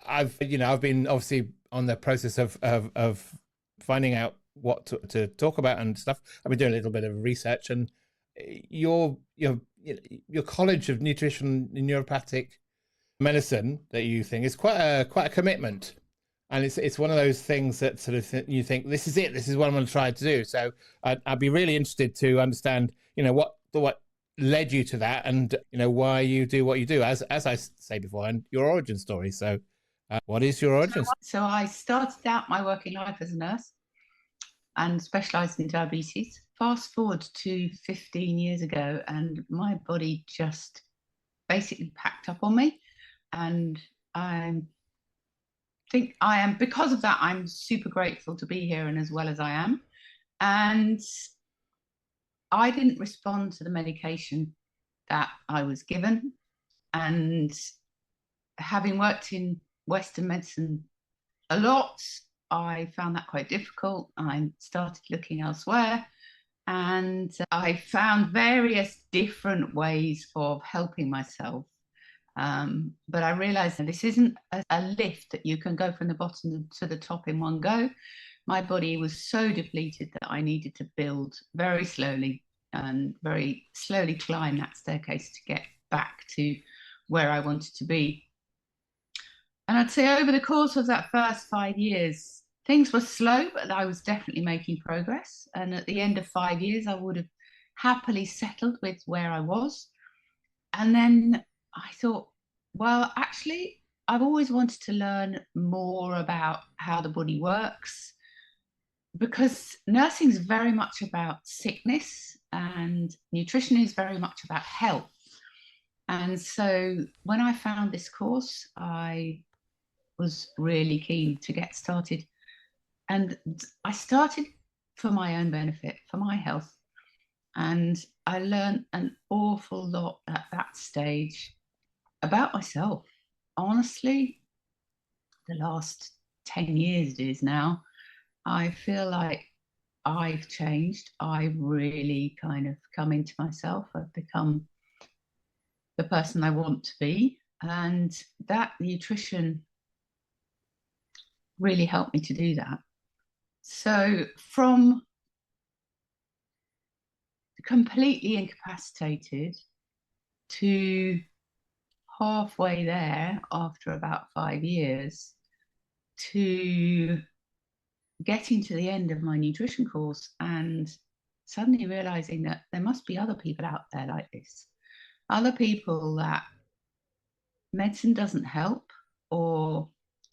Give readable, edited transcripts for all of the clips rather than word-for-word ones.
I've been obviously on the process of finding out what to talk about and stuff. I've been doing a little bit of research, and your College of Nutrition and Neuropathic Medicine that you think is quite a commitment, and it's one of those things that sort of you think this is it, this is what I'm going to try to do. So I'd be really interested to understand, what led you to that, and why you do what you do, as I say before, and your origin story. So what is your origin story? So I started out my working life as a nurse and specialised in diabetes. Fast forward to 15 years ago, and my body just basically packed up on me. And I think I am, because of that, I'm super grateful to be here and as well as I am. And I didn't respond to the medication that I was given. And having worked in Western medicine a lot, I found that quite difficult. I started looking elsewhere, and I found various different ways of helping myself. But I realized that this isn't a lift that you can go from the bottom to the top in one go. My body was so depleted that I needed to build very slowly and very slowly climb that staircase to get back to where I wanted to be. And I'd say over the course of that first 5 years, things were slow, but I was definitely making progress. And at the end of 5 years, I would have happily settled with where I was. And then I thought, well, actually, I've always wanted to learn more about how the body works, because nursing is very much about sickness and nutrition is very much about health. And so when I found this course, I was really keen to get started. And I started for my own benefit, for my health. And I learned an awful lot at that stage about myself. Honestly, the last 10 years it is now, I feel like I've changed. I've really kind of come into myself. I've become the person I want to be. And that nutrition really helped me to do that. So from completely incapacitated to halfway there after about 5 years, to getting to the end of my nutrition course and suddenly realizing that there must be other people out there like this, other people that medicine doesn't help, or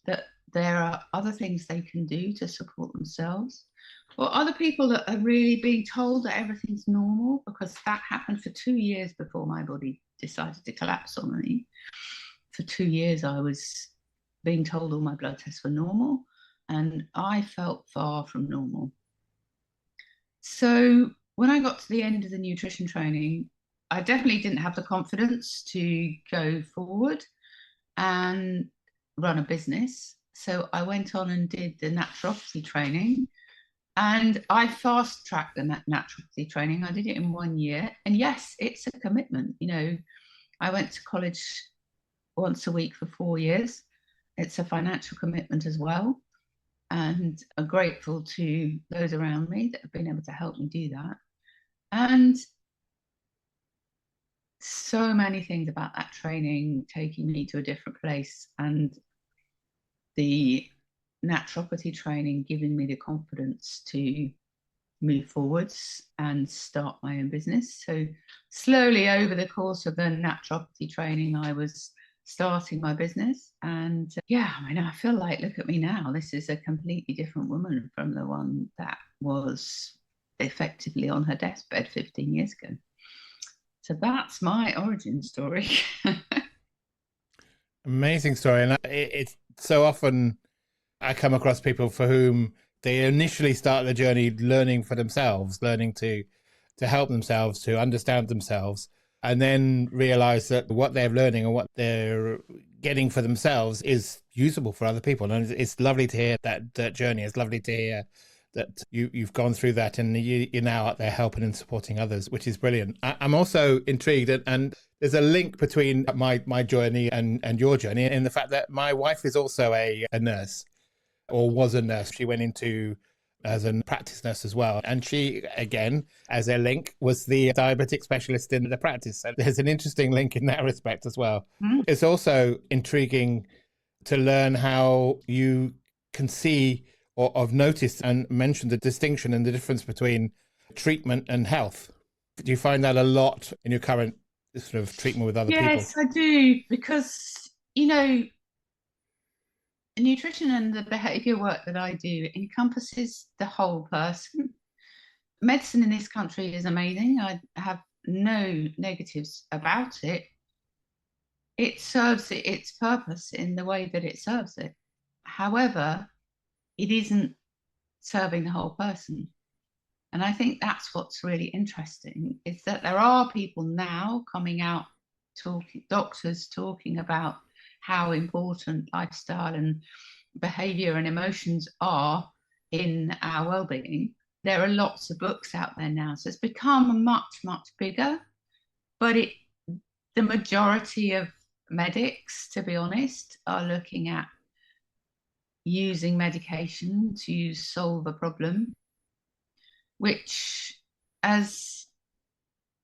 that there are other things they can do to support themselves, or other people that are really being told that everything's normal, because that happened for 2 years before my body decided to collapse on me. For 2 years, I was being told all my blood tests were normal, and I felt far from normal. So when I got to the end of the nutrition training, I definitely didn't have the confidence to go forward and run a business. So I went on and did the naturopathy training, and I fast tracked the naturopathy training. I did it in 1 year. And yes, it's a commitment. I went to college once a week for 4 years. It's a financial commitment as well. And I'm grateful to those around me that have been able to help me do that. And so many things about that training taking me to a different place, and the naturopathy training giving me the confidence to move forwards and start my own business. So slowly over the course of the naturopathy training, I was starting my business. And I feel like, look at me now, this is a completely different woman from the one that was effectively on her deathbed 15 years ago. So that's my origin story. Amazing story. And it's so often I come across people for whom they initially start the journey learning for themselves, learning to help themselves, to understand themselves, and then realize that what they're learning and what they're getting for themselves is usable for other people. And it's lovely to hear that journey. It's lovely to hear that you've gone through that, and you're now out there helping and supporting others, which is brilliant. I'm also intrigued, and there's a link between my journey and your journey, in the fact that my wife is also a nurse, or was a nurse. She went into as a practice nurse as well. And she, again, as a link, was the diabetic specialist in the practice. So there's an interesting link in that respect as well. Mm. It's also intriguing to learn how you can see or have noticed and mentioned the distinction and the difference between treatment and health. Do you find that a lot in your current sort of treatment with other people? Yes, I do, because, you know, nutrition and the behavior work that I do encompasses the whole person. Medicine in this country is amazing. I have no negatives about it. It serves its purpose in the way that it serves it. However, it isn't serving the whole person. And I think that's what's really interesting, is that there are people now coming out, doctors talking about how important lifestyle and behavior and emotions are in our well-being. There are lots of books out there now, so it's become much bigger. But the majority of medics, to be honest, are looking at using medication to solve a problem, which, as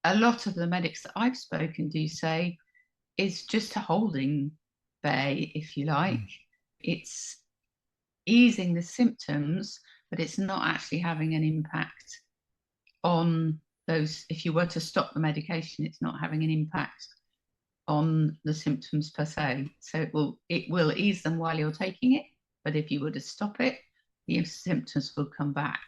a lot of the medics that I've spoken to say, is just a holding bay, if you like. It's easing the symptoms, but it's not actually having an impact on those. If you were to stop the medication, it's not having an impact on the symptoms per se. So it will ease them while you're taking it, but if you were to stop it, the symptoms will come back.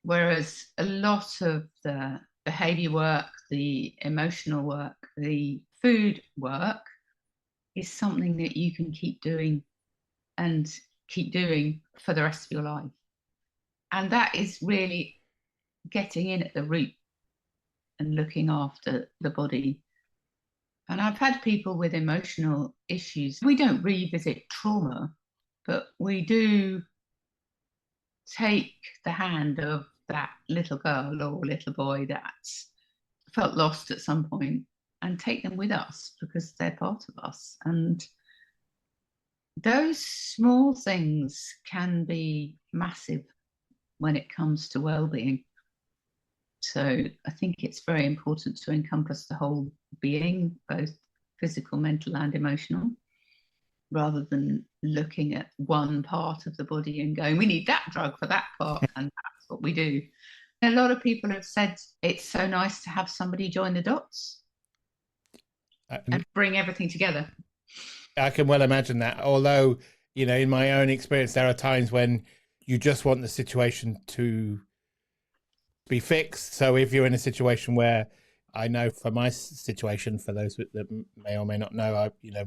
Whereas a lot of the behavior work, the emotional work, the food work is something that you can keep doing and keep doing for the rest of your life. And that is really getting in at the root and looking after the body. And I've had people with emotional issues. We don't revisit trauma, but we do take the hand of that little girl or little boy that's felt lost at some point and take them with us, because they're part of us. And those small things can be massive when it comes to well-being. So I think it's very important to encompass the whole being, both physical, mental, and emotional, rather than looking at one part of the body and going, we need that drug for that part, and that's what we do. A lot of people have said it's so nice to have somebody join the dots and bring everything together. I can well imagine that. Although, you know, in my own experience, there are times when you just want the situation to be fixed. So if you're in a situation where, I know for my situation, for those that may or may not know, I, you know,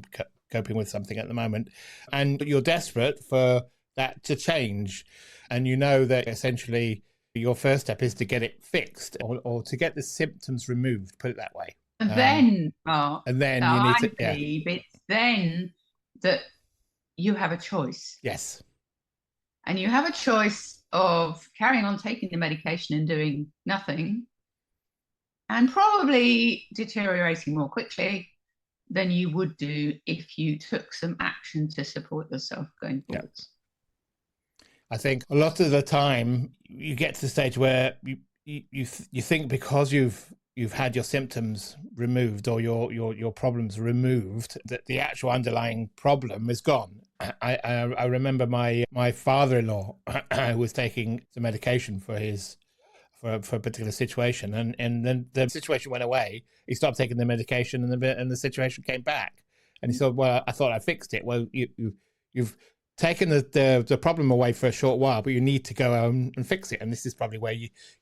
coping with something at the moment, and you're desperate for that to change, and you know that essentially your first step is to get it fixed, or to get the symptoms removed, put it that way. And then, Mark, and then you need to, believe it's then that you have a choice. Yes. And you have a choice of carrying on taking the medication and doing nothing, and probably deteriorating more quickly than you would do if you took some action to support yourself going forwards. I think a lot of the time you get to the stage where you think, because you've had your symptoms removed or your problems removed, that the actual underlying problem is gone. I remember my father-in-law who was taking some medication for a particular situation, and then the situation went away. He stopped taking the medication, and the situation came back. And he said, "Well, I thought I fixed it." Well, you've taken the problem away for a short while, but you need to go home and fix it. And this is probably where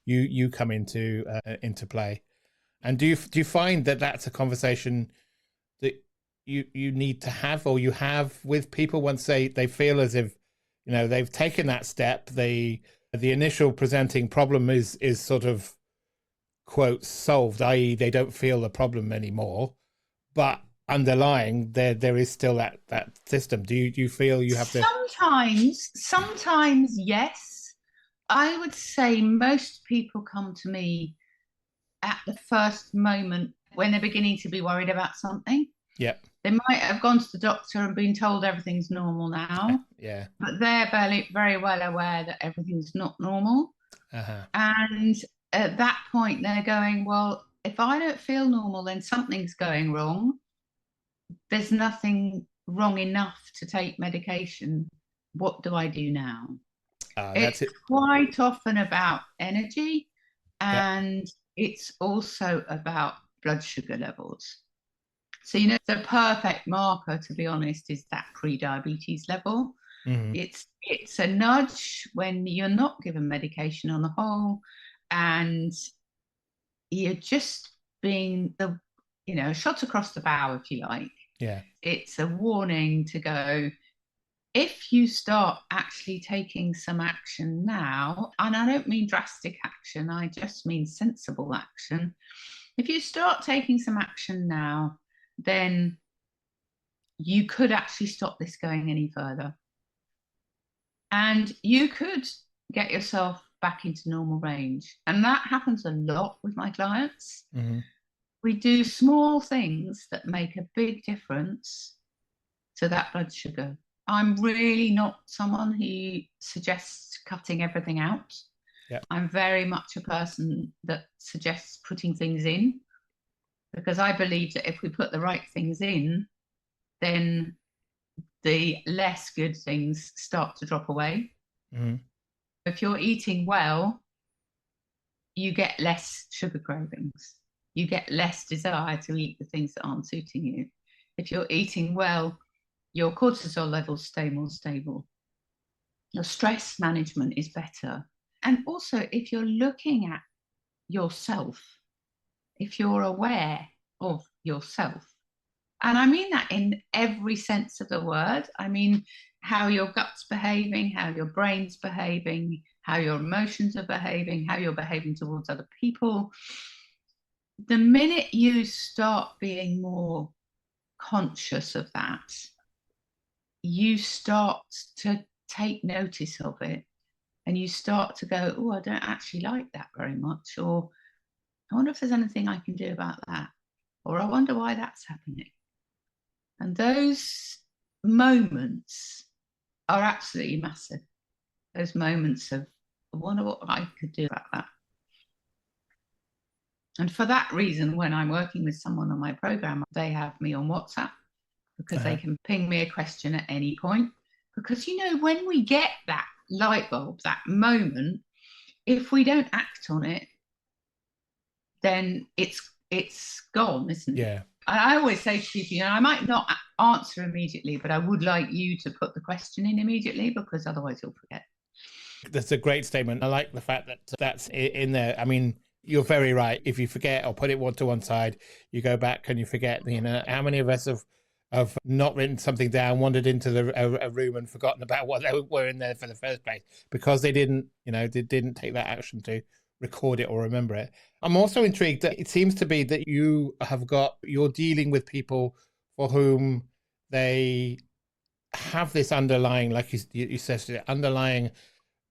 you come into play. And do you find that that's a conversation that you need to have, or you have with people once they feel as if, you know, they've taken that step, the initial presenting problem is sort of, quote, solved, i.e. they don't feel the problem anymore, but underlying there is still that system. Do you feel you have to? Sometimes yes, I would say most people come to me at the first moment when they're beginning to be worried about something. Yep. They might have gone to the doctor and been told everything's normal now, Yeah. but they're very, very well aware that everything's not normal. Uh-huh. And at that point, they're going, well, if I don't feel normal, then something's going wrong. There's nothing wrong enough to take medication. What do I do now? That's It's it. quite often about energy, Yep. and it's also about blood sugar levels. So, you know, the perfect marker, to be honest, is that pre-diabetes level. Mm-hmm. It's a nudge when you're not given medication on the whole, and you're just being a shot across the bow, if you like. Yeah. It's a warning to go, if you start actually taking some action now, and I don't mean drastic action, I just mean sensible action. If you start taking some action now, then you could actually stop this going any further. And you could get yourself back into normal range. And that happens a lot with my clients. Mm-hmm. We do small things that make a big difference to that blood sugar. I'm really not someone who suggests cutting everything out. Yep. I'm very much a person that suggests putting things in, because I believe that if we put the right things in, then the less good things start to drop away. Mm-hmm. If you're eating well, you get less sugar cravings. You get less desire to eat the things that aren't suiting you. If you're eating well, your cortisol levels stay more stable. Your stress management is better. And also, if you're looking at yourself, if you're aware of yourself, and I mean that in every sense of the word. I mean, how your gut's behaving, how your brain's behaving, how your emotions are behaving, how you're behaving towards other people. The minute you start being more conscious of that, you start to take notice of it, and you start to go, oh, I don't actually like that very much, or I wonder if there's anything I can do about that, or I wonder why that's happening. And those moments are absolutely massive. Those moments of, I wonder what I could do about that. And for that reason, when I'm working with someone on my program, they have me on WhatsApp, because they can ping me a question at any point. Because, you know, when we get that light bulb, that moment, if we don't act on it, then it's gone, isn't it? Yeah. I always say to people, you know, I might not answer immediately, but I would like you to put the question in immediately, because otherwise you'll forget. That's a great statement. I like the fact that that's in there. I mean, you're very right. If you forget or put it to one side, you go back and you forget. You know, how many of us have not written something down, wandered into a room and forgotten about what they were in there for the first place, because they didn't take that action to record it or remember it. I'm also intrigued that it seems to be that you're dealing with people for whom they have this underlying, like you said, underlying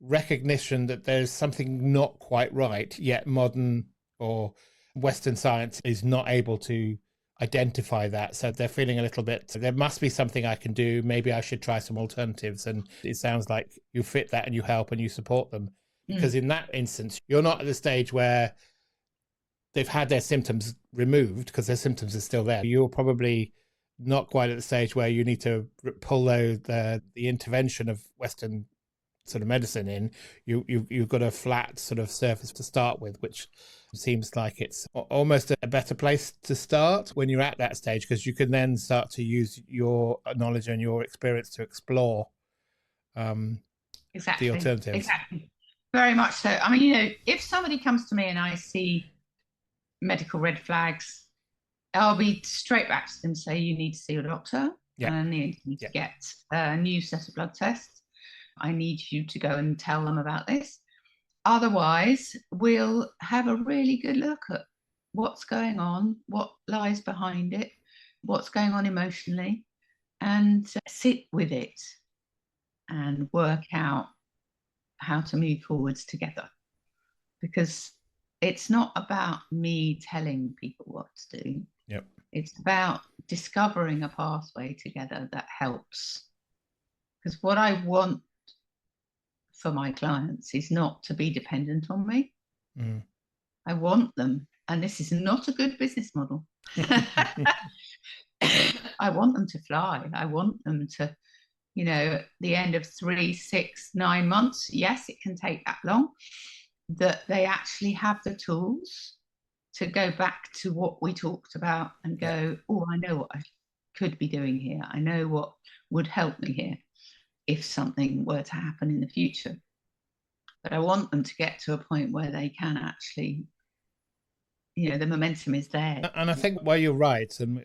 recognition that there's something not quite right, yet modern or Western science is not able to identify that. So they're feeling a little bit, there must be something I can do. Maybe I should try some alternatives. And it sounds like you fit that and you help and you support them. Because in that instance, you're not at the stage where they've had their symptoms removed, because their symptoms are still there. You're probably not quite at the stage where you need to pull the intervention of Western sort of medicine in. You've got a flat sort of surface to start with, which seems like it's almost a better place to start when you're at that stage, because you can then start to use your knowledge and your experience to explore Exactly. the alternatives. Exactly. Very much so. I mean, you know, if somebody comes to me and I see medical red flags, I'll be straight back to them, say you need to see your doctor, and you need to get a new set of blood tests. I need you to go and tell them about this. Otherwise, we'll have a really good look at what's going on, what lies behind it, what's going on emotionally, and sit with it and work out how to move forwards together, because it's not about me telling people what to do. Yep. It's about discovering a pathway together that helps. Because what I want for my clients is not to be dependent on me. Mm. I want them, and this is not a good business model. I want them to fly. I want them to, the end of 3, 6, 9 months, yes, it can take that long, that they actually have the tools to go back to what we talked about and go, oh, I know what I could be doing here. I know what would help me here if something were to happen in the future. But I want them to get to a point where they can actually, the momentum is there. And I think, well, you're right. And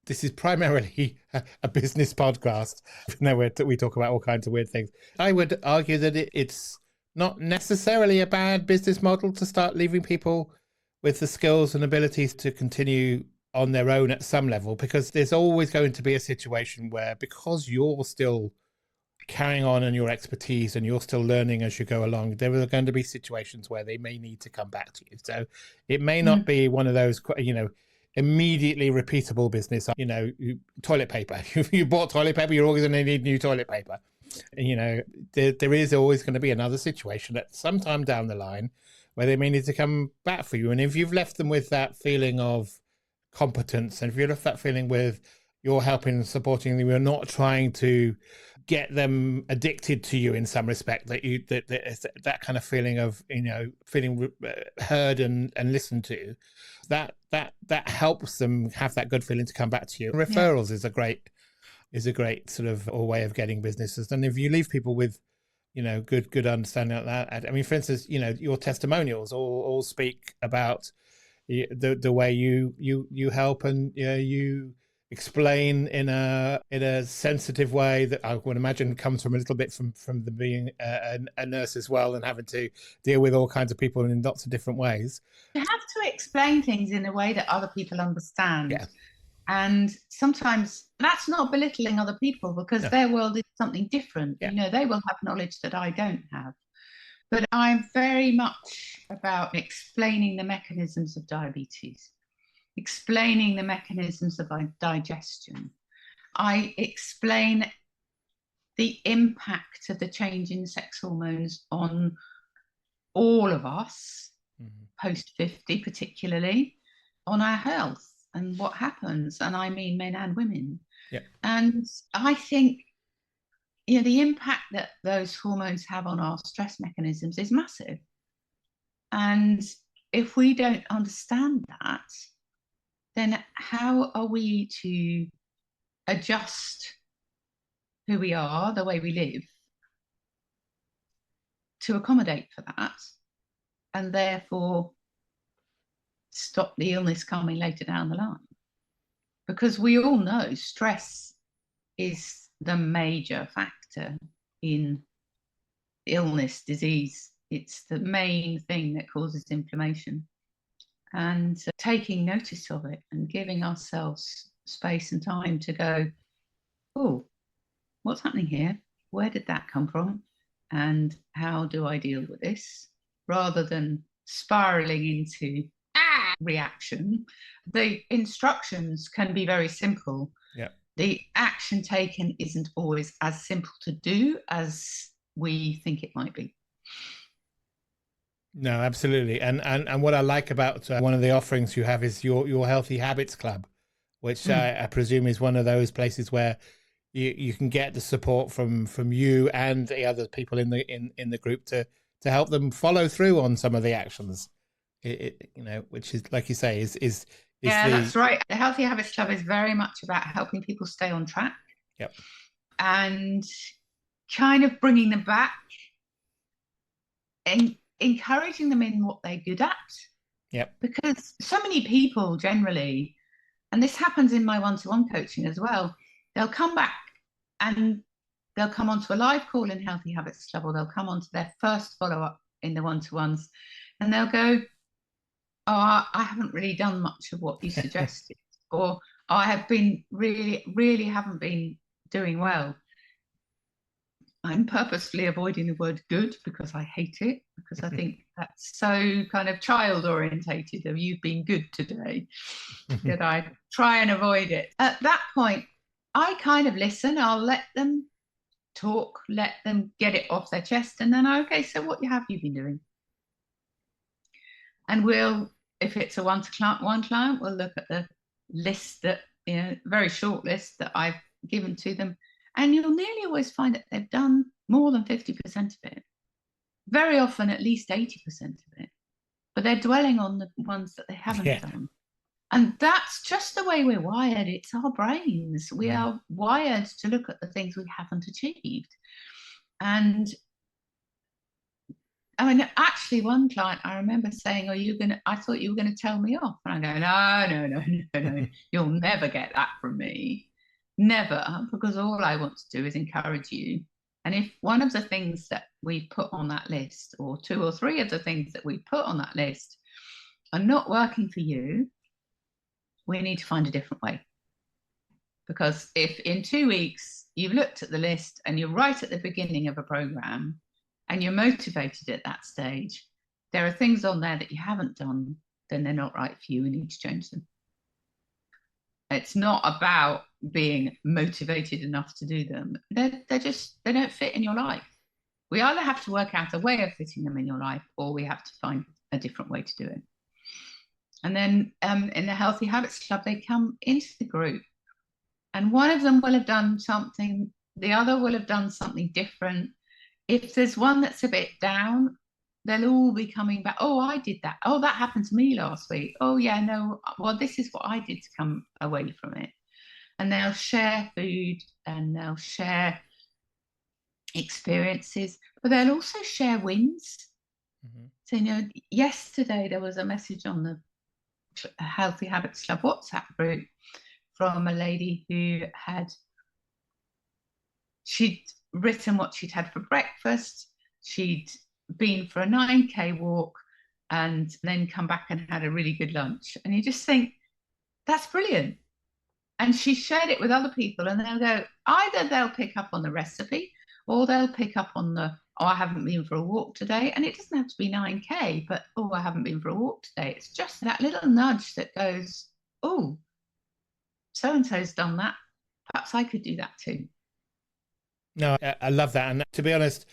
this is primarily a business podcast. We talk about all kinds of weird things. I would argue that it's not necessarily a bad business model to start leaving people with the skills and abilities to continue on their own at some level, because there's always going to be a situation where, because you're still carrying on in your expertise and you're still learning as you go along, there are going to be situations where they may need to come back to you. So it may not be one of those, immediately repeatable business. Toilet paper. You bought toilet paper, you're always going to need new toilet paper. There is always going to be another situation at some time down the line where they may need to come back for you. And if you've left them with that feeling of competence, and if you left that feeling with you're helping and supporting them, you're not trying to get them addicted to you in some respect, that kind of feeling of feeling heard and listened to, that helps them have that good feeling to come back to you. Referrals is a great sort of a way of getting businesses. And if you leave people with good understanding of that, I mean, for instance, your testimonials all speak about the way you help, and you explain in a sensitive way that I would imagine comes from a little bit from the being a nurse as well, and having to deal with all kinds of people in lots of different ways. You have to explain things in a way that other people understand. Yeah. And sometimes that's not belittling other people, because their world is something different. Yeah. They will have knowledge that I don't have. But I'm very much about explaining the mechanisms of diabetes, explaining the mechanisms of digestion. I explain the impact of the change in sex hormones on all of us, post 50 particularly, on our health and what happens. And I mean men and women. Yeah. And I think the impact that those hormones have on our stress mechanisms is massive. And if we don't understand that, then how are we to adjust who we are, the way we live, to accommodate for that, and therefore stop the illness coming later down the line? Because we all know stress is the major factor in illness, disease. It's the main thing that causes inflammation. And taking notice of it and giving ourselves space and time to go, oh, what's happening here? Where did that come from? And how do I deal with this? Rather than spiraling into reaction. The instructions can be very simple. Yeah. The action taken isn't always as simple to do as we think it might be. No, absolutely. And what I like about one of the offerings you have is your Healthy Habits Club, which I presume is one of those places where you can get the support from you and the other people in the group to help them follow through on some of the actions. Which is, like you say, is that's right. The Healthy Habits Club is very much about helping people stay on track. Yep. And kind of bringing them back and encouraging them in what they're good at. Yep. Because so many people generally, and this happens in my one-to-one coaching as well, they'll come back and they'll come onto a live call in Healthy Habits Club, or they'll come onto their first follow-up in the one-to-ones, and they'll go, oh, I haven't really done much of what you suggested, or I have been really haven't been doing well. I'm purposefully avoiding the word good because I hate it, because I think that's so kind of child orientated of you've been good today, that I try and avoid it. At that point, I kind of listen. I'll let them talk, let them get it off their chest, and then, okay, so what have you been doing? And we'll, if it's a one client, we'll look at the list that, very short list that I've given to them. And you'll nearly always find that they've done more than 50% of it. Very often, at least 80% of it. But they're dwelling on the ones that they haven't done. And that's just the way we're wired. It's our brains. We are wired to look at the things we haven't achieved. And I mean, actually, one client I remember saying, I thought you were going to tell me off. And I go, no. You'll never get that from me. Never, because all I want to do is encourage you. And if one of the things that we put on that list, or two or three of the things that we put on that list, are not working for you, we need to find a different way. Because if in 2 weeks you've looked at the list and you're right at the beginning of a program and you're motivated at that stage, there are things on there that you haven't done, then they're not right for you. We need to change them. It's not about being motivated enough to do them. They don't fit in your life. We either have to work out a way of fitting them in your life, or we have to find a different way to do it. And then in the Healthy Habits Club, they come into the group, and one of them will have done something, the other will have done something different. If there's one that's a bit down, they'll all be coming back. Oh, I did that. Oh, that happened to me last week. Oh, yeah, no, well, this is what I did to come away from it. And they'll share food and they'll share experiences, but they'll also share wins. So, yesterday there was a message on the Healthy Habits Club WhatsApp group from a lady who she'd written what she'd had for breakfast. She'd been for a 9K walk and then come back and had a really good lunch. And you just think, that's brilliant. And she shared it with other people, and they'll go, either they'll pick up on the recipe, or they'll pick up on I haven't been for a walk today. And it doesn't have to be 9K, but, I haven't been for a walk today. It's just that little nudge that goes, oh, so-and-so's done that. Perhaps I could do that too. No, I love that. And to be honest,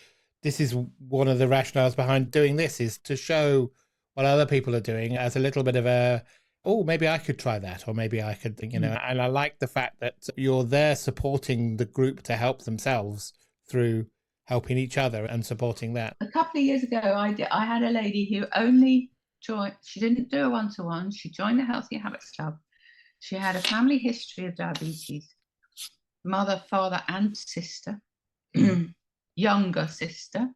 this is one of the rationales behind doing this, is to show what other people are doing as a little bit of a, maybe I could try that, or maybe I could, and I like the fact that you're there supporting the group to help themselves through helping each other and supporting that. A couple of years ago, I had a lady who only joined, she didn't do a one-to-one, she joined the Healthy Habits Club. She had a family history of diabetes, mother, father, and sister, younger sister.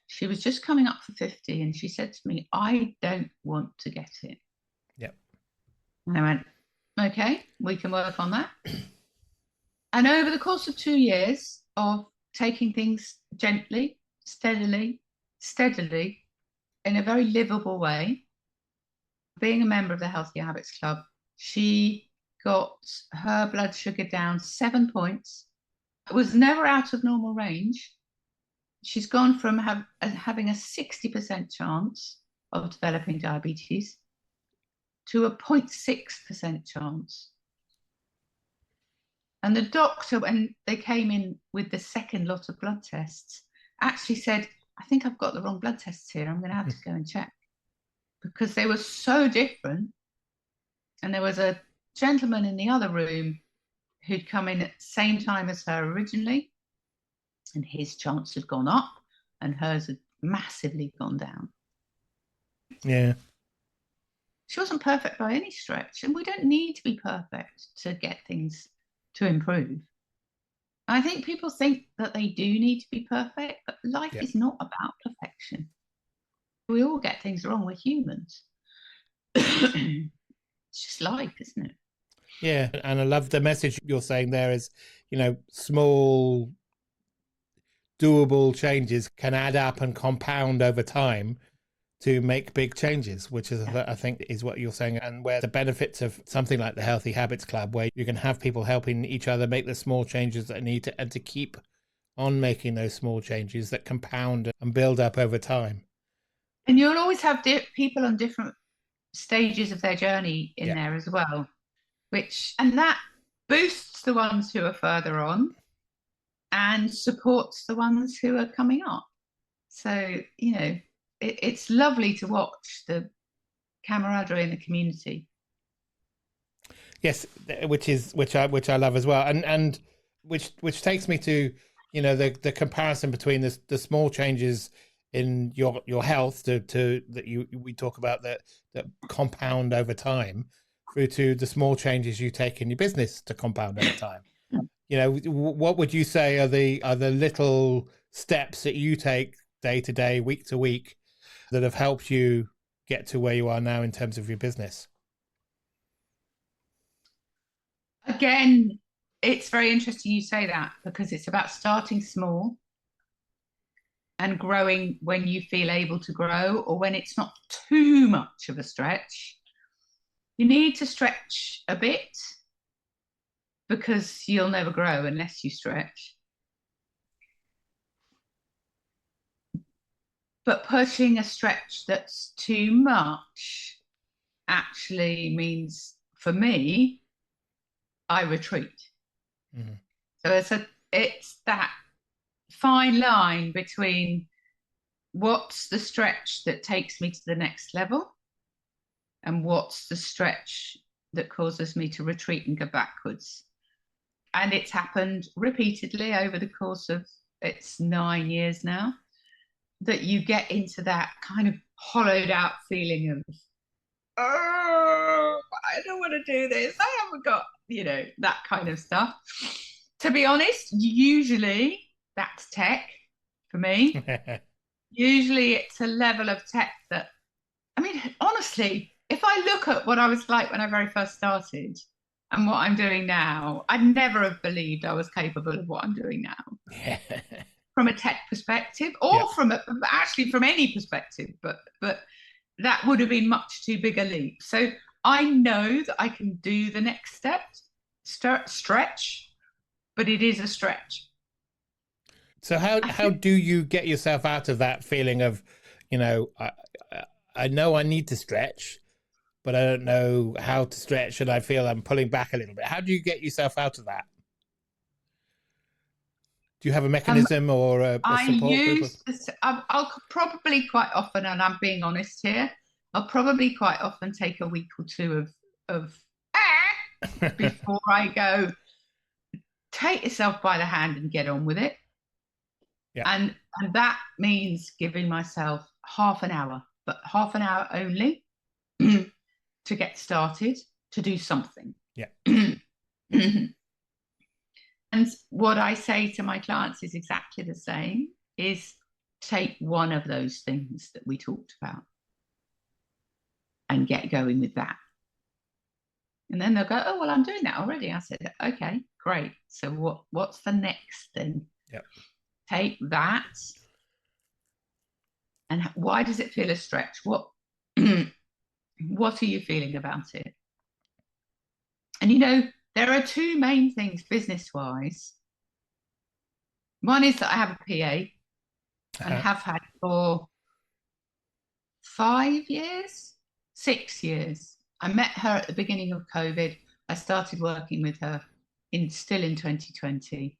She was just coming up for 50, and she said to me, I don't want to get it. Yep. And I went, okay, we can work on that. And over the course of 2 years of taking things gently, steadily, in a very livable way, being a member of the Healthy Habits Club, she got her blood sugar down 7 points. It was never out of normal range. She's gone from having a 60% chance of developing diabetes to a 0.6% chance. And the doctor, when they came in with the second lot of blood tests, actually said, I think I've got the wrong blood tests here. I'm going to have to go and check, because they were so different. And there was a gentleman in the other room who'd come in at the same time as her originally, and his chance had gone up and hers had massively gone down. Yeah. She wasn't perfect by any stretch, and we don't need to be perfect to get things to improve. I think people think that they do need to be perfect, but life is not about perfection. We all get things wrong. We're humans. It's just life, isn't it? Yeah, and I love the message you're saying there is, small, doable changes can add up and compound over time to make big changes, which is, I think, is what you're saying, and where the benefits of something like the Healthy Habits Club, where you can have people helping each other make the small changes that need to, and to keep on making those small changes that compound and build up over time. And you'll always have people on different stages of their journey in Yeah. there as well, and that boosts the ones who are further on and supports the ones who are coming up. So, it's lovely to watch the camaraderie in the community. Yes, which I love as well, and which takes me to the comparison between the small changes in your health to that we talk about that compound over time, through to the small changes you take in your business to compound over time. What would you say are the little steps that you take day to day, week to week, that have helped you get to where you are now in terms of your business? Again, it's very interesting you say that, because it's about starting small and growing when you feel able to grow, or when it's not too much of a stretch. You need to stretch a bit, because you'll never grow unless you stretch. But pushing a stretch that's too much actually means, for me, I retreat. Mm-hmm. So it's that fine line between what's the stretch that takes me to the next level, and what's the stretch that causes me to retreat and go backwards. And it's happened repeatedly over the course of, it's 9 years now, that you get into that kind of hollowed out feeling of, oh, I don't want to do this, I haven't got, that kind of stuff. To be honest, usually that's tech for me. Usually it's a level of tech that, honestly, if I look at what I was like when I very first started and what I'm doing now, I'd never have believed I was capable of what I'm doing now. From a tech perspective, or from any perspective, but that would have been much too big a leap. So I know that I can do the next step, stretch, but it is a stretch. So how do you get yourself out of that feeling of, I know I need to stretch, but I don't know how to stretch, and I feel I'm pulling back a little bit. How do you get yourself out of that? Do you have a mechanism or a support group? I'll probably quite often, and I'm being honest here, I'll probably quite often take a week or two of before I go, take yourself by the hand and get on with it. Yeah. And that means giving myself half an hour, but half an hour only to get started, to do something. Yeah. And what I say to my clients is exactly the same, is take one of those things that we talked about and get going with that. And then they'll go, oh, well, I'm doing that already. I said, okay, great. So what's the next thing? Yep. Take that. And why does it feel a stretch? What are you feeling about it? And there are two main things business-wise. One is that I have a PA and have had for 5 years, 6 years. I met her at the beginning of COVID. I started working with her still in 2020.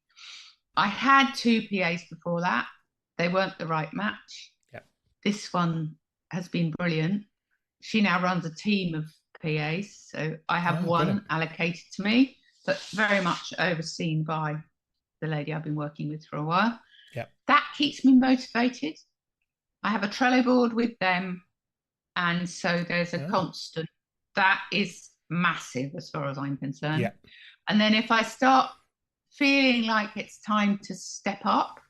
I had 2 PAs before that. They weren't the right match. Yep. This one has been brilliant. She now runs a team of PAs. So I have one brilliant. allocated to me, but very much overseen by the lady I've been working with for a while. Yep. That keeps me motivated. I have a Trello board with them. And so there's a constant. That is massive as far as I'm concerned. Yeah. And then if I start feeling like it's time to step up,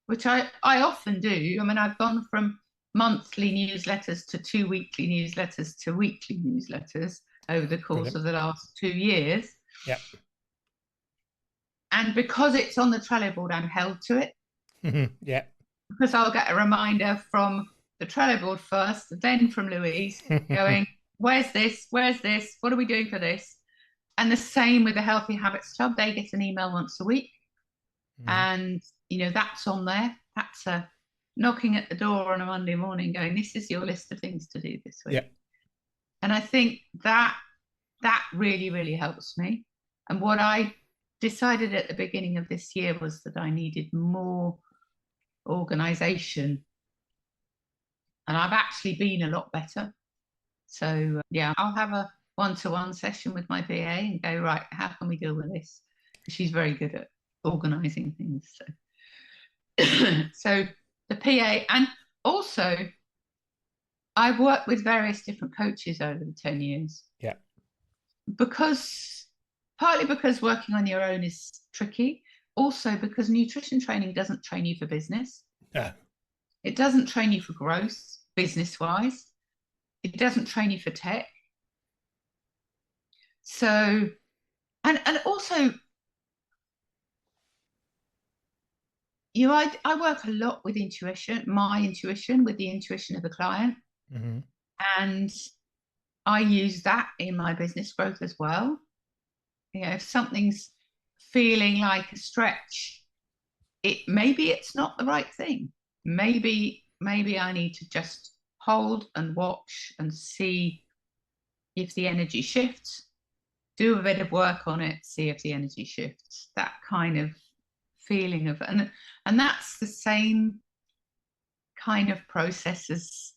which I often do. I've gone from monthly newsletters to 2 weekly newsletters to weekly newsletters over the course of the last 2 years. Yeah. And because it's on the Trello board, I'm held to it. Yeah. Because I'll get a reminder from the Trello board first, then from Louise going, where's this? Where's this? What are we doing for this? And the same with the Healthy Habits Club. They get an email once a week. And, that's on there. That's a knocking at the door on a Monday morning going, this is your list of things to do this week. Yeah. And I think that really, really helps me. And what I decided at the beginning of this year was that I needed more organization. And I've actually been a lot better. So, I'll have a one-to-one session with my VA and go, right, how can we deal with this? She's very good at organizing things. So the PA, and also I've worked with various different coaches over the 10 years. Yeah. Partly because working on your own is tricky. Also because nutrition training doesn't train you for business. Yeah. It doesn't train you for growth, business-wise. It doesn't train you for tech. So, and also, I work a lot with intuition, my intuition, with the intuition of the client. Mm-hmm. And I use that in my business growth as well. If something's feeling like a stretch, maybe it's not the right thing. Maybe I need to just hold and watch and see if the energy shifts, do a bit of work on it, see if the energy shifts. That kind of feeling of, and that's the same kind of process as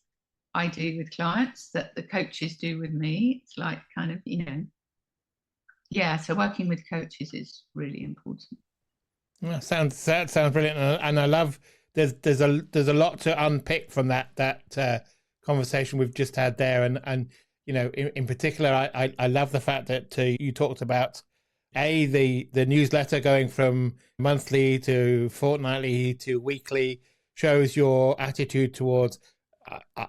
I do with clients that the coaches do with me. It's like kind of, so working with coaches is really important. That sounds brilliant, and I love there's a lot to unpick from that conversation we've just had there, and in particular, I love the fact that you talked about the newsletter going from monthly to fortnightly to weekly shows your attitude towards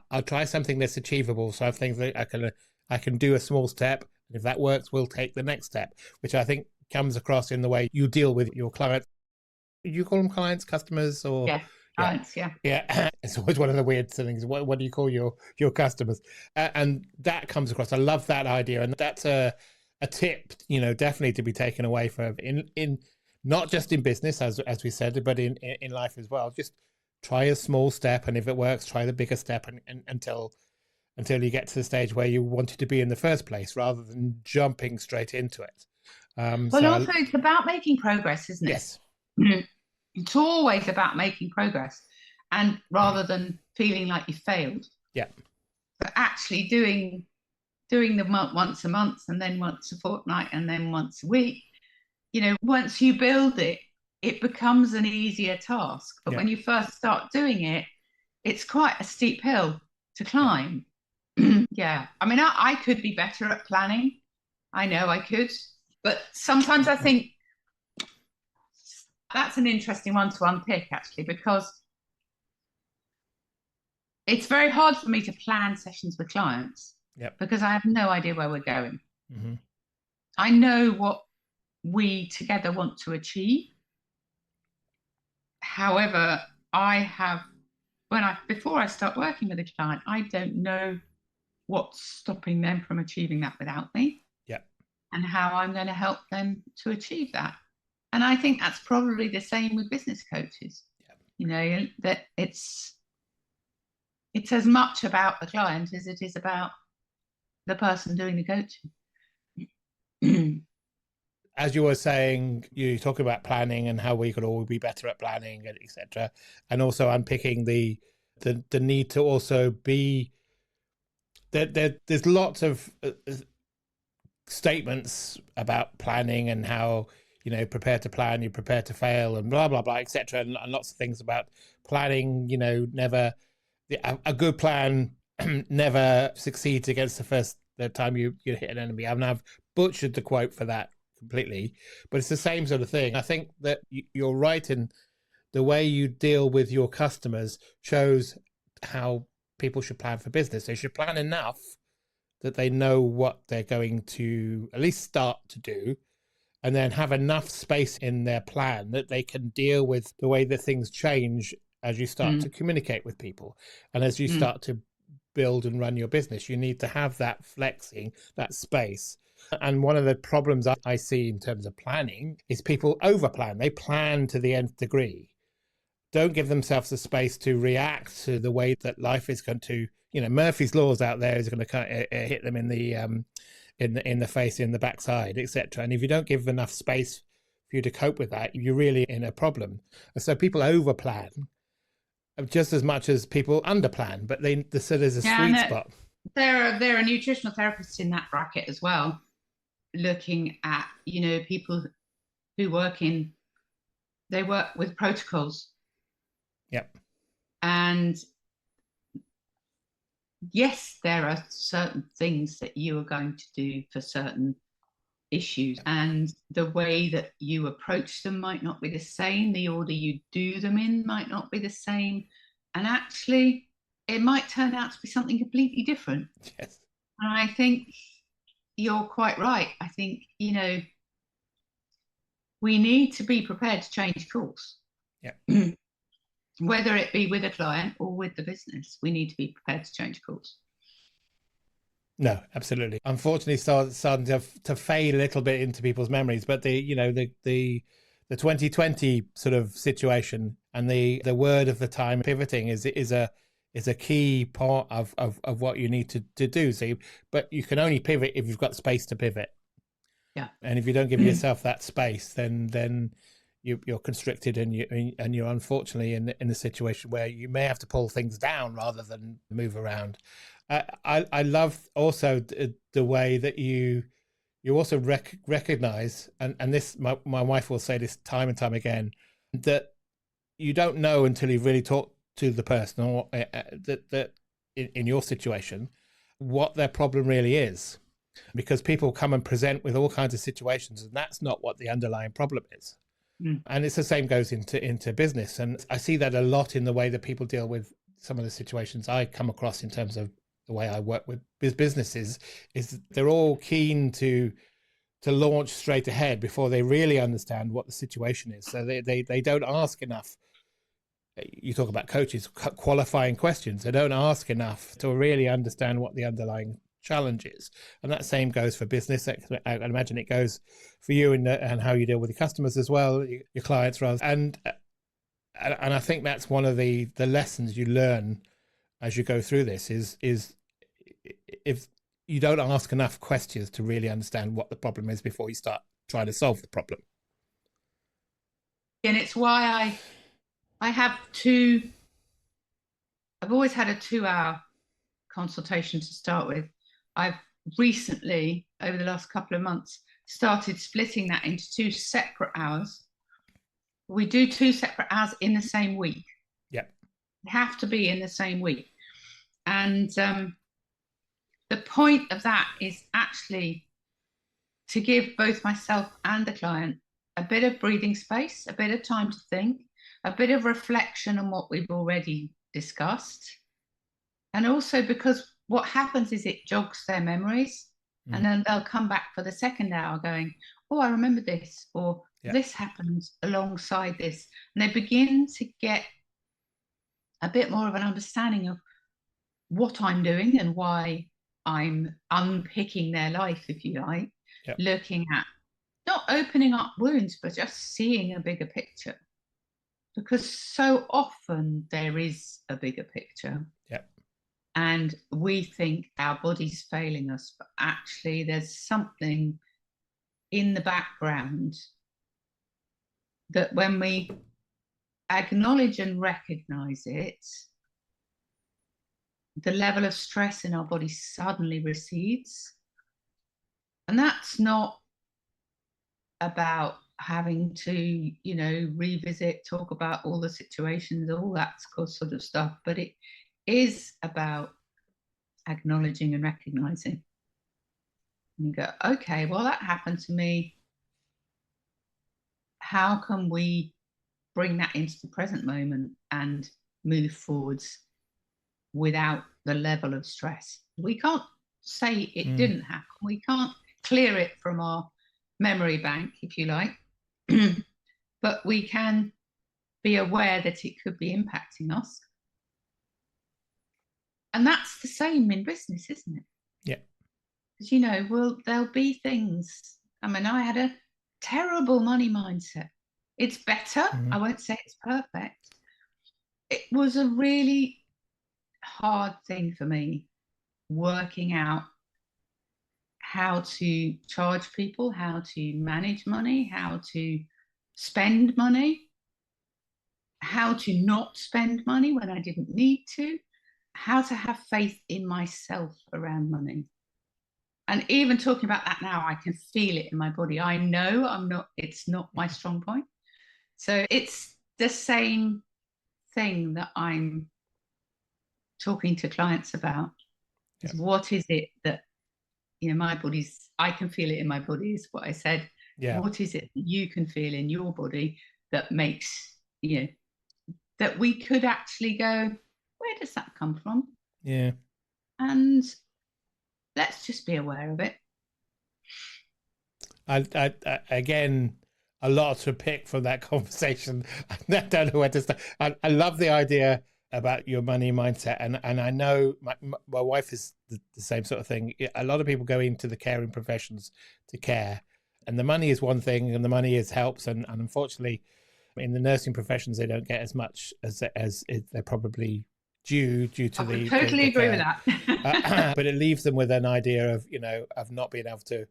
I'll try something that's achievable. So I think that I can do a small step, and if that works, we'll take the next step, which I think comes across in the way you deal with your clients. You call them clients, customers, or clients? Yeah. It's always one of the weird things. What do you call your customers? And that comes across. I love that idea, and that's a tip, definitely to be taken away from in not just in business, as we said, but in life as well. Just try a small step, and if it works, try the bigger step, and until you get to the stage where you wanted to be in the first place, rather than jumping straight into it. Also, it's about making progress, isn't it? Yes. It's always about making progress, and rather than feeling like you failed. Yeah. But actually doing the once a month, and then once a fortnight, and then once a week. Once you build it, it becomes an easier task. But when you first start doing it, it's quite a steep hill to climb. Yeah. I mean, I could be better at planning. I know I could. But sometimes I think that's an interesting one to unpick, actually, because it's very hard for me to plan sessions with clients. Yep. Because I have no idea where we're going. Mm-hmm. I know what we together want to achieve. However, before I start working with a client, I don't know what's stopping them from achieving that without me. Yeah. And how I'm going to help them to achieve that. And I think that's probably the same with business coaches. Yeah. That it's as much about the client as it is about the person doing the coaching. As you were saying, you talk about planning and how we could all be better at planning, etc., and also unpicking the need to also be there's lots of statements about planning and how prepare to plan, you prepare to fail, and blah blah blah, etc., and lots of things about planning. Never a good plan never succeeds against the time you hit an enemy. I mean, I've butchered the quote for that completely, but it's the same sort of thing. I think that you're right in the way you deal with your customers shows how people should plan for business. They should plan enough that they know what they're going to at least start to do, and then have enough space in their plan that they can deal with the way that things change as you start to communicate with people. And as you start to build and run your business, you need to have that flexing, that space, And one of the problems I see in terms of planning is people overplan. They plan to the nth degree, don't give themselves the space to react to the way that life is going to, Murphy's laws out there is going to kind of hit them in the face, in the backside, etc. And if you don't give enough space for you to cope with that, you're really in a problem. And so people overplan just as much as people underplan, but so there's a sweet spot. There are nutritional therapists in that bracket as well, looking at, people who work with protocols. Yep. And yes, there are certain things that you are going to do for certain issues, and the way that you approach them might not be the same. The order you do them in might not be the same. And actually, it might turn out to be something completely different. Yes. And I think you're quite right. I think, we need to be prepared to change course. Yeah. Whether it be with a client or with the business, we need to be prepared to change course. No, absolutely. Unfortunately, starting to fade a little bit into people's memories, but the 2020 sort of situation and the word of the time, pivoting, is a key part of what you need to do. So, but you can only pivot if you've got space to pivot. Yeah. And if you don't give yourself that space, then you're constricted, and you're unfortunately in a situation where you may have to pull things down rather than move around. I love also the way that you also recognize, and this my wife will say this time and time again, that you don't know until you've really talked to the person, or that in your situation, what their problem really is, because people come and present with all kinds of situations, and that's not what the underlying problem is. And it's the same goes into business. And I see that a lot in the way that people deal with some of the situations I come across in terms of the way I work with businesses, is they're all keen to launch straight ahead before they really understand what the situation is. So they don't ask enough. You talk about coaches qualifying questions. They don't ask enough to really understand what the underlying challenge is. And that same goes for business. I imagine it goes for you and how you deal with your customers as well, your clients rather. And I think that's one of the lessons you learn as you go through this is if you don't ask enough questions to really understand what the problem is before you start trying to solve the problem. And it's why I've always had a 2-hour consultation to start with. I've recently, over the last couple of months, started splitting that into 2 separate hours. We do 2 separate hours in the same week. Yeah. They have to be in the same week. And the point of that is actually to give both myself and the client a bit of breathing space, a bit of time to think, a bit of reflection on what we've already discussed. And also because what happens is it jogs their memories, and then they'll come back for the second hour going, oh, I remember this, or this happened alongside this. And they begin to get a bit more of an understanding of what I'm doing and why I'm unpicking their life, if you like, looking at not opening up wounds, but just seeing a bigger picture. Because so often there is a bigger picture. And we think our body's failing us, but actually there's something in the background that when we acknowledge and recognize it, the level of stress in our body suddenly recedes. And that's not about having to, revisit, talk about all the situations, all that sort of stuff, but it is about acknowledging and recognizing. And you go, okay, well, that happened to me. How can we bring that into the present moment and move forwards without the level of stress? We can't say it didn't happen. We can't clear it from our memory bank, if you like, but we can be aware that it could be impacting us. And that's the same in business, isn't it? Yeah. Because, you know, there'll be things. I mean, I had a terrible money mindset. It's better. I won't say it's perfect. It was a really hard thing for me working out how to charge people, how to manage money, how to spend money, how to not spend money when I didn't need to, how to have faith in myself around money. And even talking about that now, I can feel it in my body. I know it's not my strong point. So it's the same thing that I'm talking to clients about. Is what is it that, you know, my body's, I can feel it in my body, is what I said. Yeah. What is it that you can feel in your body that makes, you know, that we could actually go, where does that come from? Yeah. And let's just be aware of it. I again, a lot to pick from that conversation. I don't know where to start. I love the idea about your money mindset, and I know my wife is the same sort of thing. A lot of people go into the caring professions to care, and the money is one thing, and the money is helps, and unfortunately, in the nursing professions, they don't get as much as they're probably due to I the totally the agree with care. that. But it leaves them with an idea of, you know, of not being able to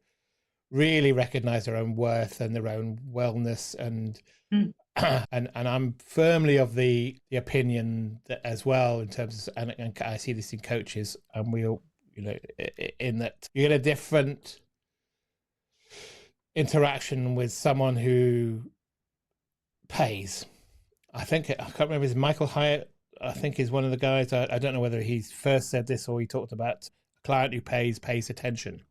really recognize their own worth and their own wellness, and and I'm firmly of the opinion that as well, in terms of, and I see this in coaches, and we all, you know, in that you get a different interaction with someone who pays. I think I can't remember, is Michael Hyatt, I think, is one of the guys. I don't know whether he's first said this or he talked about a client who pays attention.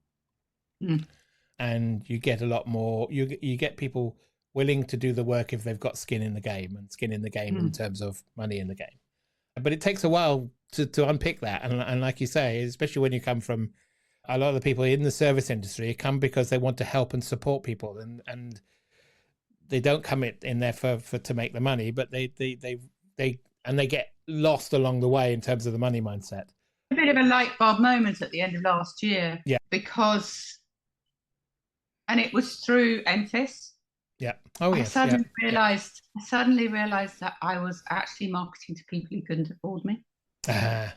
And you get a lot more, you get people willing to do the work if they've got skin in the game, and skin in the game in terms of money in the game. But it takes a while to unpick that, and like you say, especially when you come from, a lot of the people in the service industry come because they want to help and support people, and they don't come in there for to make the money, but they get lost along the way in terms of the money mindset. A bit of a light bulb moment at the end of last year. Yeah. Because, and it was through Enfys. Yeah. Oh, I yes. suddenly realized that I was actually marketing to people who couldn't afford me. And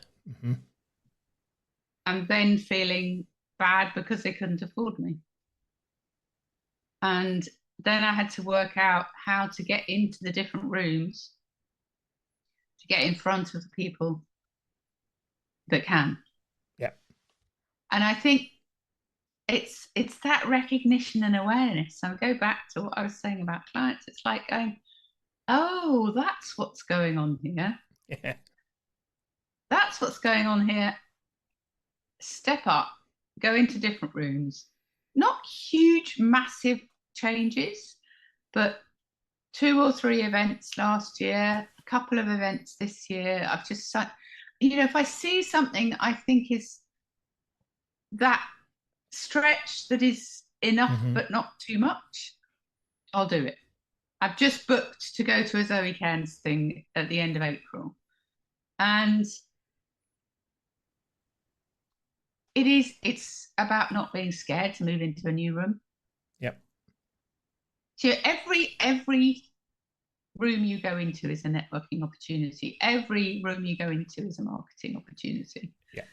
then feeling bad because they couldn't afford me. And then I had to work out how to get into the different rooms to get in front of the people that can. Yeah. And I think it's that recognition and awareness. So I go back to what I was saying about clients. It's like going, oh, that's what's going on here. Yeah. That's what's going on here. Step up, go into different rooms. Not huge, massive changes, but 2 or 3 events last year, a couple of events this year. I've just, you know, if I see something I think is that stretch that is enough but not too much, I'll do it. I've just booked to go to a Zoe Cairns thing at the end of April, and it's about not being scared to move into a new room. Yep. So every room you go into is a networking opportunity. Every room you go into is a marketing opportunity. Yeah.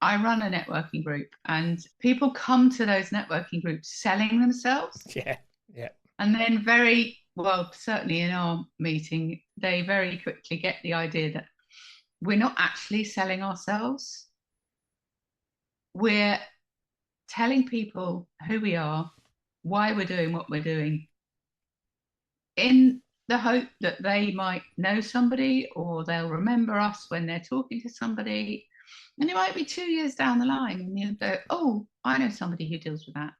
I run a networking group, and people come to those networking groups selling themselves. Yeah. Yeah. And then very well, certainly in our meeting, they very quickly get the idea that we're not actually selling ourselves. We're telling people who we are, why we're doing what we're doing, in the hope that they might know somebody, or they'll remember us when they're talking to somebody. And it might be 2 years down the line and you'll go, oh, I know somebody who deals with that.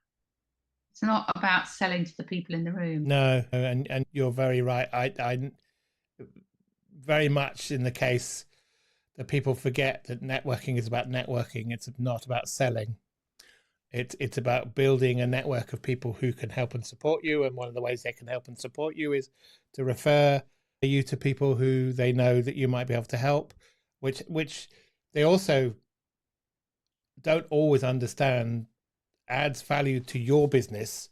It's not about selling to the people in the room. No, and you're very right. I very much in the case that people forget that networking is about networking. It's not about selling. It's about building a network of people who can help and support you. And one of the ways they can help and support you is to refer you to people who they know that you might be able to help, which they also don't always understand adds value to your business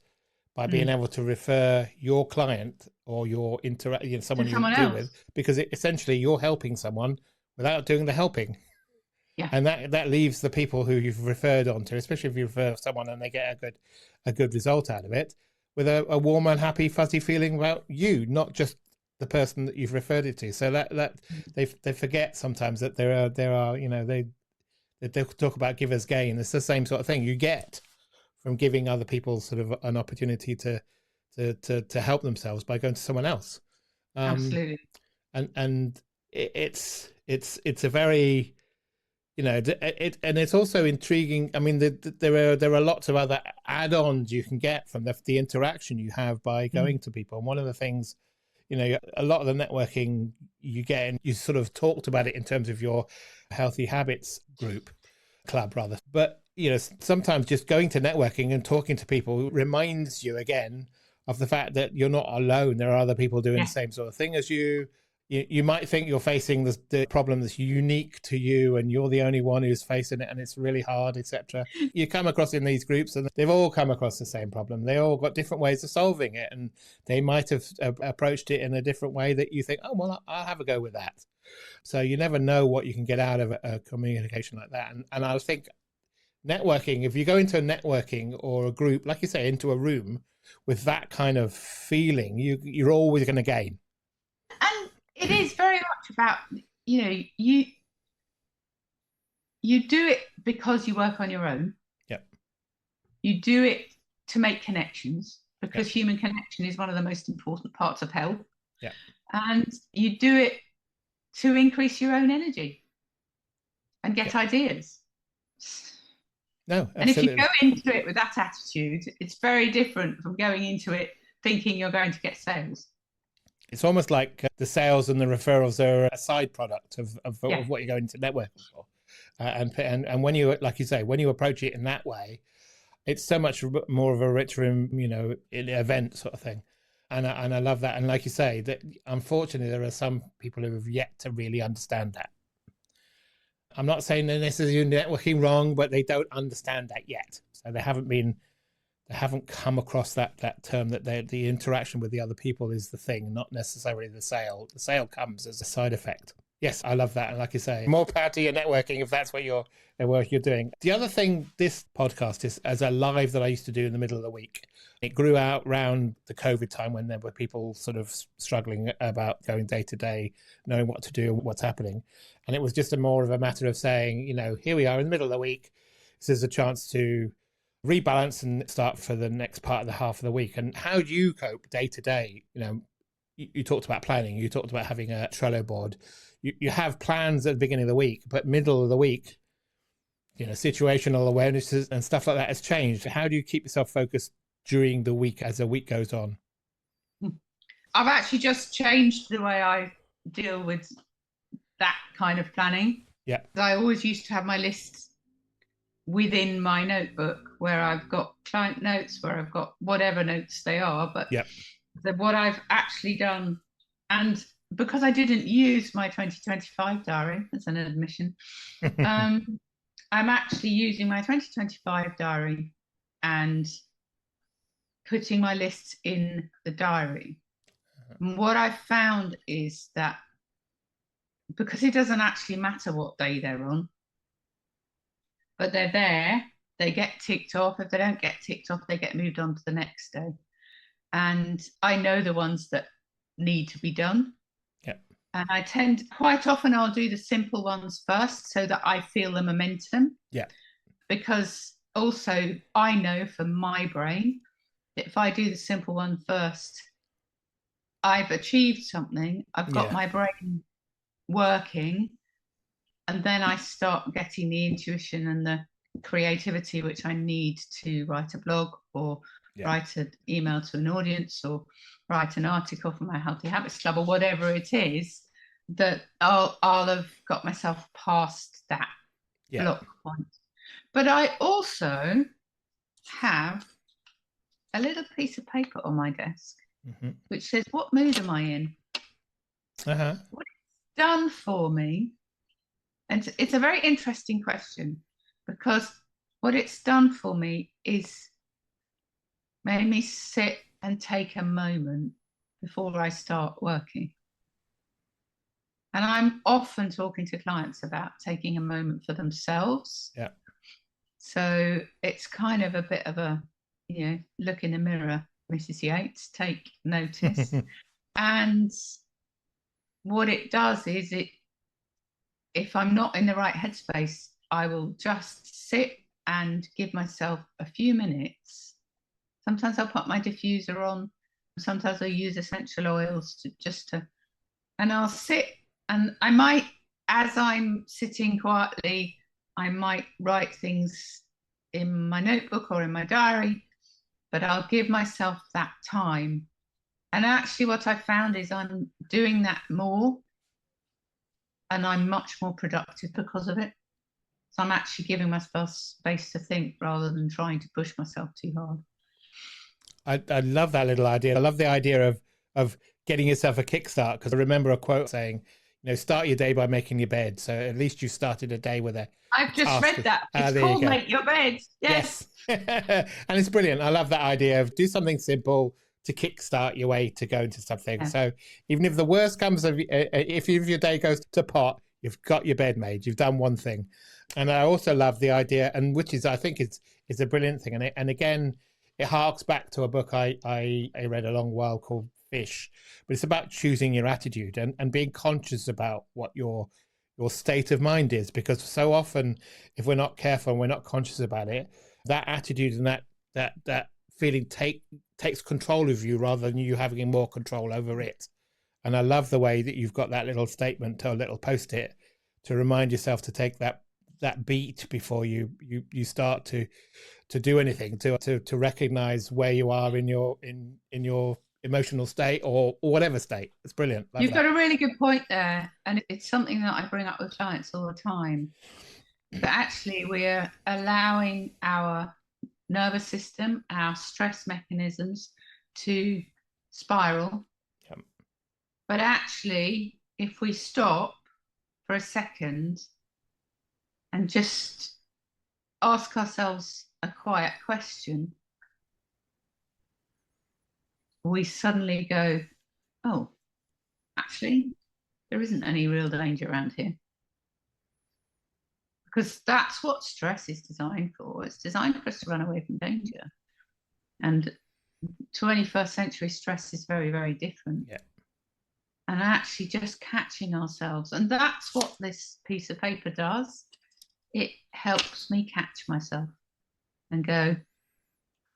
by being able to refer your client or your someone To you someone deal else. with, because essentially you're helping someone without doing the helping. Yeah. And that leaves the people who you've referred on to, especially if you refer someone and they get a good result out of it, with a warm and happy, fuzzy feeling about you, not just the person that you've referred it to. So that they forget sometimes that there are they talk about givers gain. It's the same sort of thing you get from giving other people sort of an opportunity to help themselves by going to someone else. Absolutely. And it's a very, and it's also intriguing. I mean, there are lots of other add-ons you can get from the interaction you have by going to people. And one of the things, a lot of the networking you get, and you sort of talked about it in terms of your healthy habits club rather, but sometimes just going to networking and talking to people reminds you again of the fact that you're not alone. There are other people doing the same sort of thing as you. You might think you're facing the problem that's unique to you and you're the only one who's facing it and it's really hard, etc. You come across in these groups and they've all come across the same problem. They all got different ways of solving it, and they might have approached it in a different way that you think, oh, well, I'll have a go with that. So you never know what you can get out of a communication like that. And I think networking, if you go into a networking or a group, like you say, into a room with that kind of feeling, you're always going to gain. And it is very much about, you do it because you work on your own. Yep. You do it to make connections, because human connection is one of the most important parts of health. Yeah. And you do it to increase your own energy and get ideas. No, absolutely. And if you go into it with that attitude, it's very different from going into it thinking you're going to get sales. It's almost like the sales and the referrals are a side product of what you're going to networking for. And when you, like you say, when you approach it in that way, it's so much more of a richer, event sort of thing. And I love that. And like you say, that unfortunately there are some people who have yet to really understand that. I'm not saying that this is networking wrong, but they don't understand that yet. So they haven't come across that term, that the interaction with the other people is the thing, not necessarily the sale. The sale comes as a side effect. Yes, I love that. And like you say, more power to your networking if that's what you're doing. The other thing, this podcast is as a live that I used to do in the middle of the week. It grew out around the COVID time when there were people sort of struggling about going day to day, knowing what to do and what's happening. And it was just more of a matter of saying, here we are in the middle of the week. This is a chance to rebalance and start for the next part of the half of the week. And how do you cope day to day? You talked about planning. You talked about having a Trello board. You have plans at the beginning of the week, but middle of the week, situational awareness and stuff like that has changed. How do you keep yourself focused during the week as the week goes on? I've actually just changed the way I deal with that kind of planning. Yeah. I always used to have my lists within my notebook where I've got client notes, where I've got whatever notes they are. But what I've actually done, and because I didn't use my 2025 diary as an admission, I'm actually using my 2025 diary and putting my lists in the diary. And what I've found is that because it doesn't actually matter what day they're on, but they're there, they get ticked off. If they don't get ticked off, they get moved on to the next day. And I know the ones that need to be done. And I quite often I'll do the simple ones first so that I feel the momentum. Yeah. Because also I know from my brain that if I do the simple one first, I've achieved something. I've got my brain working, and then I start getting the intuition and the creativity which I need to write a blog or write an email to an audience or write an article for my Healthy Habits Club or whatever it is, that I'll have got myself past that block point. But I also have a little piece of paper on my desk which says, what mood am I in? What it's done for me. And it's a very interesting question, because what it's done for me is made me sit and take a moment before I start working. And I'm often talking to clients about taking a moment for themselves. Yeah. So it's kind of a bit of a, look in the mirror, Mrs. Yeates, take notice. And what it does is if I'm not in the right headspace, I will just sit and give myself a few minutes. Sometimes I'll put my diffuser on. Sometimes I'll use essential oils and I'll sit, and I might, as I'm sitting quietly, I might write things in my notebook or in my diary, but I'll give myself that time. And actually what I found is I'm doing that more, and I'm much more productive because of it. So I'm actually giving myself space to think rather than trying to push myself too hard. I love that little idea. I love the idea of getting yourself a kickstart, because I remember a quote saying, start your day by making your bed. So at least you started a day with a I've just read that. It's called Make Your Bed. Yes. And it's brilliant. I love that idea of do something simple to kickstart your way to go into something. Yeah. So even if the worst comes of, if your day goes to pot, you've got your bed made. You've done one thing. And I also love the idea, and which is, I think it's a brilliant thing. And again, it harks back to a book I read a long while called Fish, but it's about choosing your attitude and being conscious about what your state of mind is, because so often if we're not careful and we're not conscious about it, that attitude and that feeling takes control of you rather than you having more control over it. And I love the way that you've got that little statement or little post-it to remind yourself to take that beat before you start to do anything, to recognize where you are in your emotional state or whatever state. It's brilliant. Love You've that. Got a really good point there, and it's something that I bring up with clients all the time. But actually, we're allowing our nervous system, our stress mechanisms to spiral. Yep. But actually, if we stop for a second and just ask ourselves a quiet question, we suddenly go, oh, actually, there isn't any real danger around here. Because that's what stress is designed for. It's designed for us to run away from danger. And 21st century stress is very, very different. Yeah. And actually just catching ourselves. And that's what this piece of paper does. It helps me catch myself and go,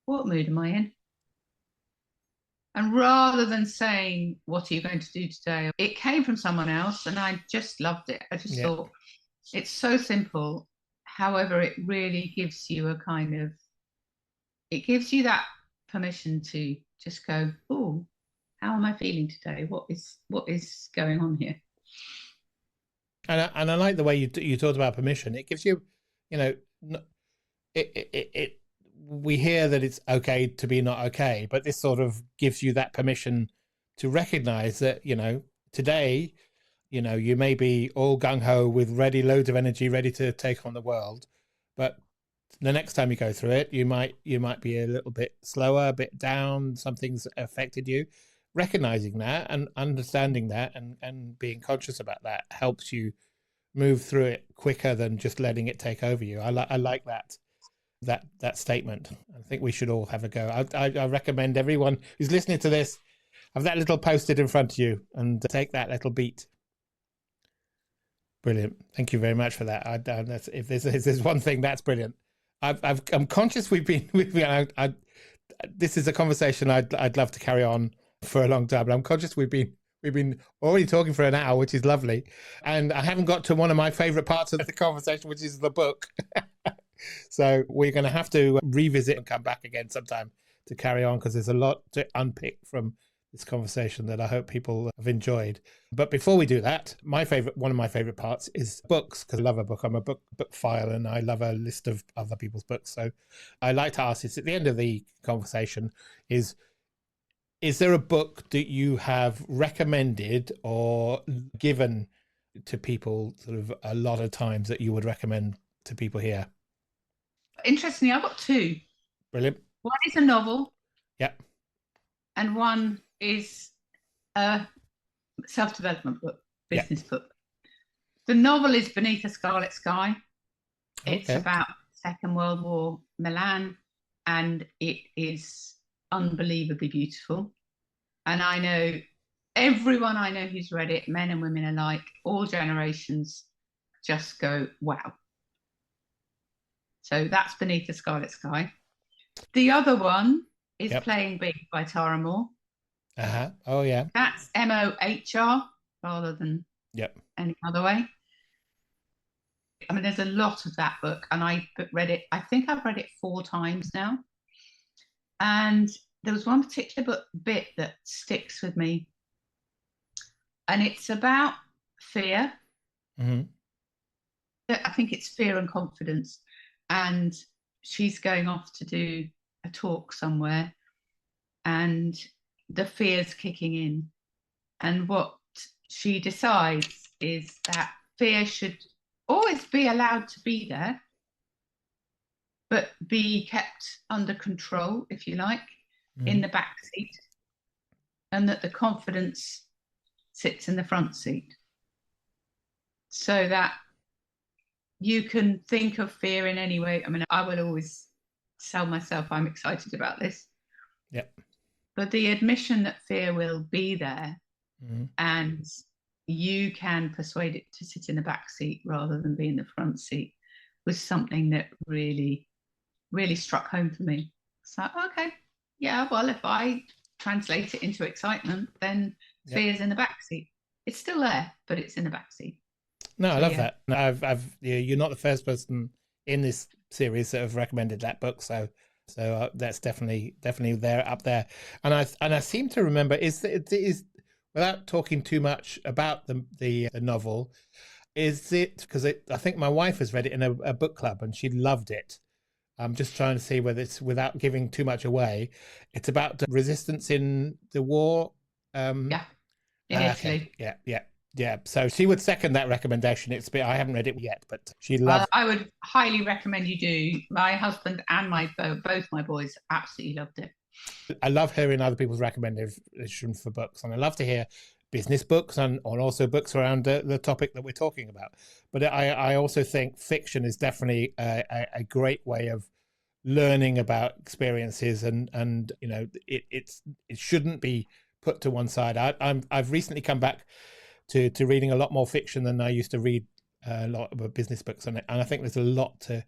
what mood am I in? And rather than saying, what are you going to do today? It came from someone else and I just loved it. I just thought, it's so simple. However, it really gives you it gives you that permission to just go, oh, how am I feeling today? What is going on here? And I like the way you talked about permission. It gives you, we hear that it's okay to be not okay, but this sort of gives you that permission to recognize that, today, you may be all gung-ho with loads of energy, ready to take on the world, but the next time you go through it, you might be a little bit slower, a bit down, something's affected you. Recognizing that and understanding that and being conscious about that helps you move through it quicker than just letting it take over you. I like that statement. I think we should all have a go. I recommend everyone who's listening to this, have that little post-it in front of you and take that little beat. Brilliant. Thank you very much for that. If there's one thing, that's brilliant. I'm conscious we've been this is a conversation I'd love to carry on for a long time, but I'm conscious we've been already talking for an hour, which is lovely, and I haven't got to one of my favorite parts of the conversation, which is the book. So we're going to have to revisit and come back again sometime to carry on, because there's a lot to unpick from this conversation that I hope people have enjoyed. But before we do that, one of my favorite parts is books, because I love a book. I'm a book file and I love a list of other people's books. So I like to ask this at the end of the conversation, is there a book that you have recommended or given to people sort of a lot of times that you would recommend to people here? Interestingly, I've got two. Brilliant. One is a novel, Yep. and one is a self-development book, Yep. business book. The novel is Beneath a Scarlet Sky. It's Okay. about Second World War Milan, and it is unbelievably beautiful. And I know everyone I know who's read it, men and women alike, all generations, just go, wow. So that's Beneath the Scarlet Sky. The other one is Yep. Playing Big by Tara Moore. Uh-huh. Oh, yeah. That's MOHR rather than Yep. any other way. I mean, there's a lot of that book, and I read it, I think I've read it 4 times now. And there was one particular bit that sticks with me, and it's about fear. Mm-hmm. I think it's fear and confidence. And she's going off to do a talk somewhere, and the fear's kicking in. And what she decides is that fear should always be allowed to be there, but be kept under control, if you like, in the back seat, and that the confidence sits in the front seat, so that you can think of fear in any way. I mean, I will always tell myself I'm excited about this. Yep. But the admission that fear will be there, and you can persuade it to sit in the back seat rather than be in the front seat, was something that really, really struck home for me. So, okay, yeah, well, if I translate it into excitement, then fear's in the back seat. It's still there, but it's in the back seat. No, I love that. You're not the first person in this series that have recommended that book, so that's definitely there, up there. And I seem to remember, is without talking too much about the novel, is it, because I think my wife has read it in a book club and she loved it. I'm just trying to see whether it's, without giving too much away, it's about the resistance in the war. In Italy. Okay. Yeah. So she would second that recommendation. I haven't read it yet, but she loved. I would highly recommend you do. My husband and both my boys absolutely loved it. I love hearing other people's recommendations for books, and I love to hear business books and also books around the topic that we're talking about. But I also think fiction is definitely a great way of learning about experiences, and you know, it shouldn't be put to one side. I've recently come back to reading a lot more fiction than I used to read, a lot of business books, and I think there's a lot to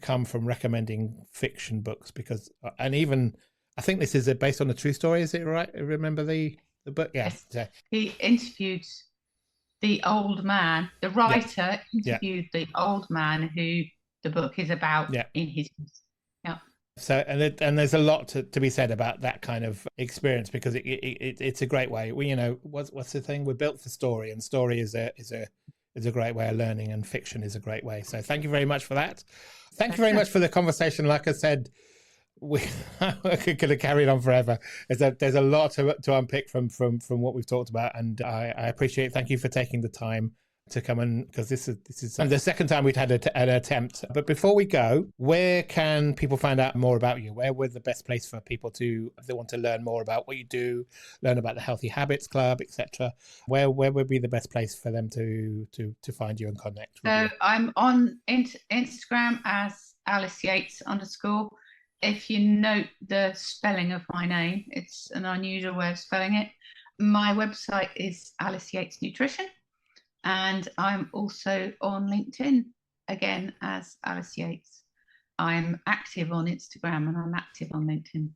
come from recommending fiction books, because, and even I think this is based on a true story. Is it right? Remember the book? Yeah. Yes. He interviewed the old man. The writer interviewed the old man who the book is about in his. Yeah. So and there's a lot to be said about that kind of experience, because it's a great way. You know, what's the thing? We're built for story, and story is a great way of learning, and fiction is a great way. So thank you very much for that. Thank you very much for the conversation. Like I said, we could have carried on forever. There's a lot to unpick from what we've talked about, and I appreciate it. Thank you for taking the time to come in, because this is the second time we've had an attempt. But before we go, where can people find out more about you? Where would the best place for people to, if they want to learn more about what you do, learn about the Healthy Habits Club, etc.? Where would be the best place for them to find you and connect with you? So I'm on Instagram as Alice Yeates _. If you note the spelling of my name, it's an unusual way of spelling it. My website is Alice Yeates Nutrition. And I'm also on LinkedIn, again, as Alice Yeates. I'm active on Instagram and I'm active on LinkedIn.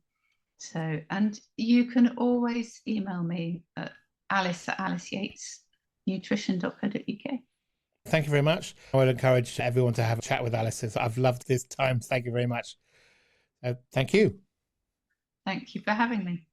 So, and you can always email me at alice@aliceyatesnutrition.co.uk. Thank you very much. I would encourage everyone to have a chat with Alice. I've loved this time. Thank you very much. Thank you. Thank you for having me.